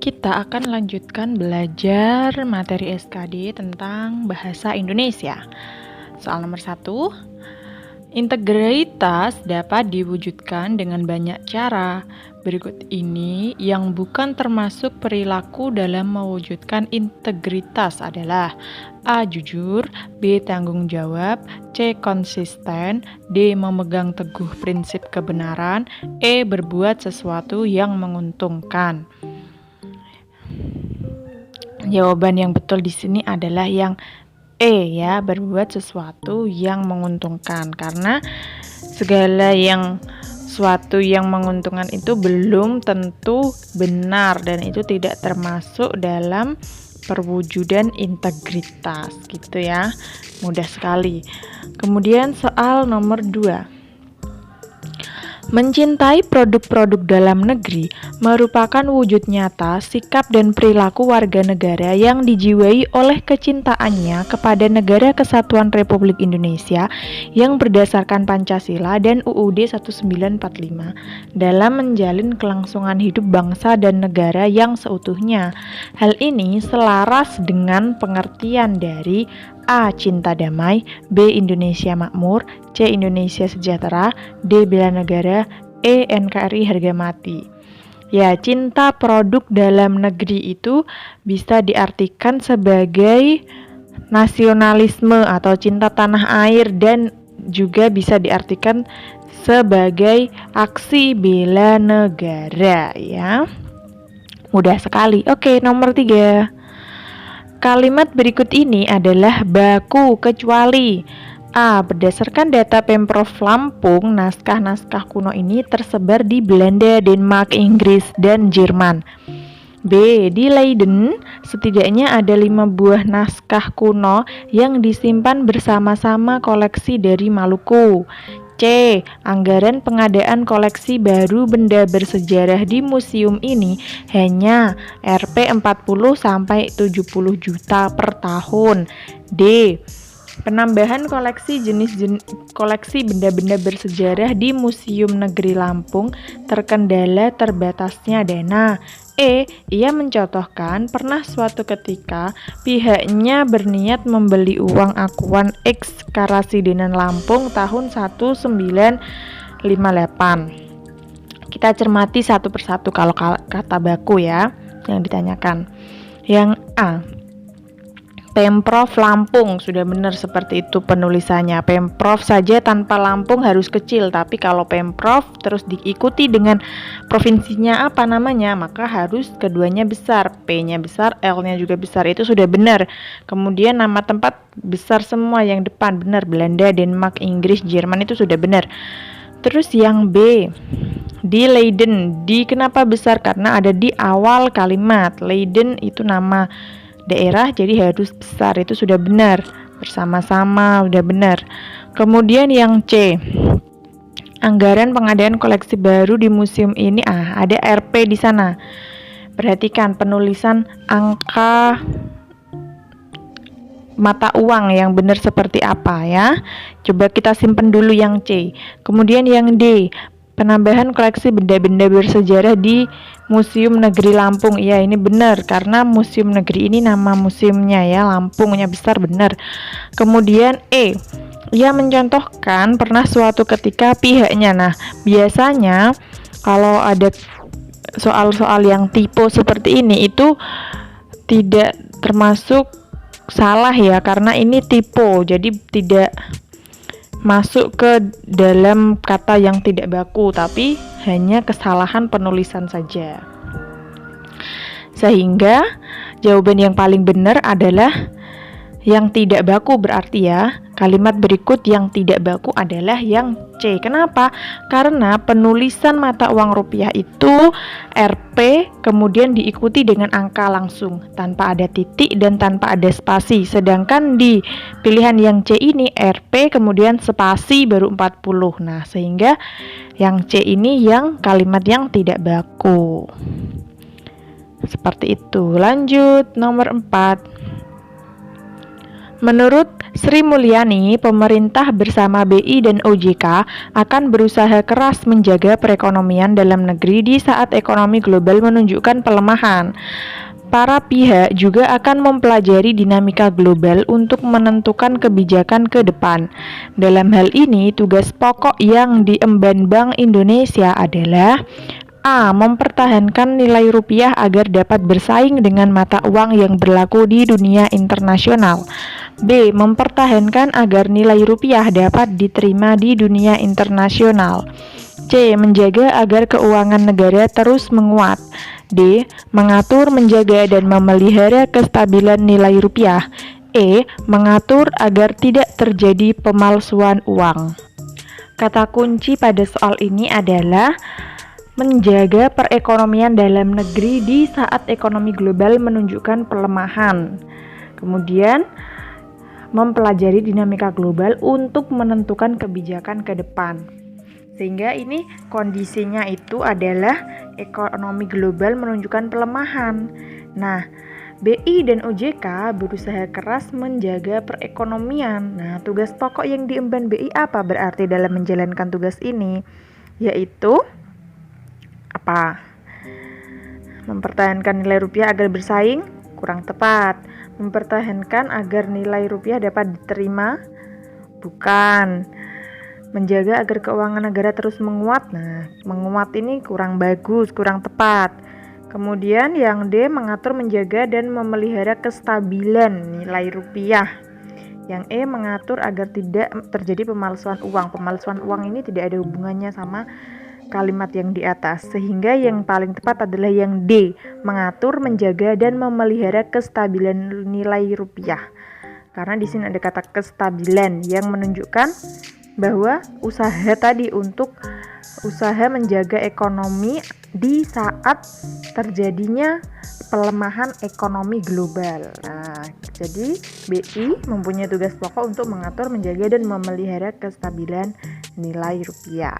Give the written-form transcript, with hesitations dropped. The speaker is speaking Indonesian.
Kita akan lanjutkan belajar materi SKD tentang bahasa Indonesia. Soal nomor 1, integritas dapat diwujudkan dengan banyak cara. Berikut ini yang bukan termasuk perilaku dalam mewujudkan integritas adalah A. Jujur, B. Tanggung jawab, C. Konsisten, D. Memegang teguh prinsip kebenaran, E. Berbuat sesuatu yang menguntungkan. Jawaban yang betul di sini adalah yang E ya, berbuat sesuatu yang menguntungkan, karena segala yang sesuatu yang menguntungkan itu belum tentu benar dan itu tidak termasuk dalam perwujudan integritas gitu ya. Mudah sekali. Kemudian soal nomor 2. Mencintai produk-produk dalam negeri merupakan wujud nyata sikap dan perilaku warga negara yang dijiwai oleh kecintaannya kepada Negara Kesatuan Republik Indonesia yang berdasarkan Pancasila dan UUD 1945 dalam menjalin kelangsungan hidup bangsa dan negara yang seutuhnya. Hal ini selaras dengan pengertian dari A. Cinta damai, B. Indonesia makmur, C. Indonesia sejahtera, D. bela negara, E. NKRI harga mati. Ya, cinta produk dalam negeri itu bisa diartikan sebagai nasionalisme atau cinta tanah air dan juga bisa diartikan sebagai aksi bela negara ya. Mudah sekali. Oke, nomor 3. Kalimat berikut ini adalah baku kecuali. A. Berdasarkan data Pemprov Lampung, naskah-naskah kuno ini tersebar di Belanda, Denmark, Inggris, dan Jerman. B. Di Leiden, setidaknya ada 5 buah naskah kuno yang disimpan bersama-sama koleksi dari Maluku. C. Anggaran pengadaan koleksi baru benda bersejarah di museum ini hanya Rp 40-70 juta per tahun. D. Penambahan koleksi koleksi benda-benda bersejarah di Museum Negeri Lampung terkendala terbatasnya dana. E. Ia mencontohkan pernah suatu ketika pihaknya berniat membeli uang akuan X Karasidenan Lampung tahun 1958. Kita cermati satu persatu kalau kata baku ya yang ditanyakan. Yang A. Pemprov Lampung, sudah benar seperti itu penulisannya. Pemprov saja tanpa Lampung harus kecil, tapi kalau Pemprov terus diikuti dengan provinsinya apa namanya, maka harus keduanya besar, P-nya besar, L-nya juga besar, itu sudah benar. Kemudian nama tempat besar semua yang depan, benar, Belanda, Denmark, Inggris, Jerman itu sudah benar. Terus yang B, di Leiden, di kenapa besar? Karena ada di awal kalimat. Leiden itu nama daerah, jadi harus besar, itu sudah benar. Bersama-sama udah benar. Kemudian yang C, anggaran pengadaan koleksi baru di museum ini, ada Rp di sana. Perhatikan penulisan angka mata uang yang benar seperti apa ya. Coba kita simpen dulu yang C. Kemudian yang D, penambahan koleksi benda-benda bersejarah di Museum Negeri Lampung. Ya, ini benar karena Museum Negeri ini nama museumnya ya, Lampungnya besar, benar. Kemudian E, ia mencontohkan pernah suatu ketika pihaknya. Nah, biasanya kalau ada soal-soal yang tipe seperti ini itu tidak termasuk salah ya, karena ini tipe, jadi tidak masuk ke dalam kata yang tidak baku, tapi hanya kesalahan penulisan saja. Sehingga jawaban yang paling benar adalah yang tidak baku, berarti ya kalimat berikut yang tidak baku adalah yang C. Kenapa? Karena penulisan mata uang rupiah itu Rp kemudian diikuti dengan angka langsung tanpa ada titik dan tanpa ada spasi. Sedangkan di pilihan yang C ini Rp kemudian spasi baru 40. Nah, sehingga yang C ini yang kalimat yang tidak baku. Seperti itu. Lanjut nomor 4. Menurut Sri Mulyani, pemerintah bersama BI dan OJK akan berusaha keras menjaga perekonomian dalam negeri di saat ekonomi global menunjukkan pelemahan. Para pihak juga akan mempelajari dinamika global untuk menentukan kebijakan ke depan. Dalam hal ini, tugas pokok yang diemban Bank Indonesia adalah A. Mempertahankan nilai rupiah agar dapat bersaing dengan mata uang yang berlaku di dunia internasional. B. Mempertahankan agar nilai rupiah dapat diterima di dunia internasional. C. Menjaga agar keuangan negara terus menguat. D. Mengatur, menjaga, dan memelihara kestabilan nilai rupiah. E. Mengatur agar tidak terjadi pemalsuan uang. Kata kunci pada soal ini adalah menjaga perekonomian dalam negeri di saat ekonomi global menunjukkan pelemahan. Kemudian, mempelajari dinamika global untuk menentukan kebijakan ke depan. Sehingga ini kondisinya itu adalah ekonomi global menunjukkan pelemahan. Nah, BI dan OJK berusaha keras menjaga perekonomian. Nah, tugas pokok yang diemban BI apa berarti dalam menjalankan tugas ini? Yaitu apa? Mempertahankan nilai rupiah agar bersaing? Kurang tepat. Mempertahankan agar nilai rupiah dapat diterima? Bukan. Menjaga agar keuangan negara terus menguat. Nah, menguat ini kurang bagus, kurang tepat. Kemudian yang D, mengatur, menjaga, dan memelihara kestabilan nilai rupiah. Yang E, mengatur agar tidak terjadi pemalsuan uang. Pemalsuan uang ini tidak ada hubungannya sama kalimat yang di atas, sehingga yang paling tepat adalah yang D, mengatur, menjaga, dan memelihara kestabilan nilai rupiah. Karena di sini ada kata kestabilan yang menunjukkan bahwa usaha tadi untuk usaha menjaga ekonomi di saat terjadinya pelemahan ekonomi global. Nah, jadi BI mempunyai tugas pokok untuk mengatur, menjaga, dan memelihara kestabilan nilai rupiah.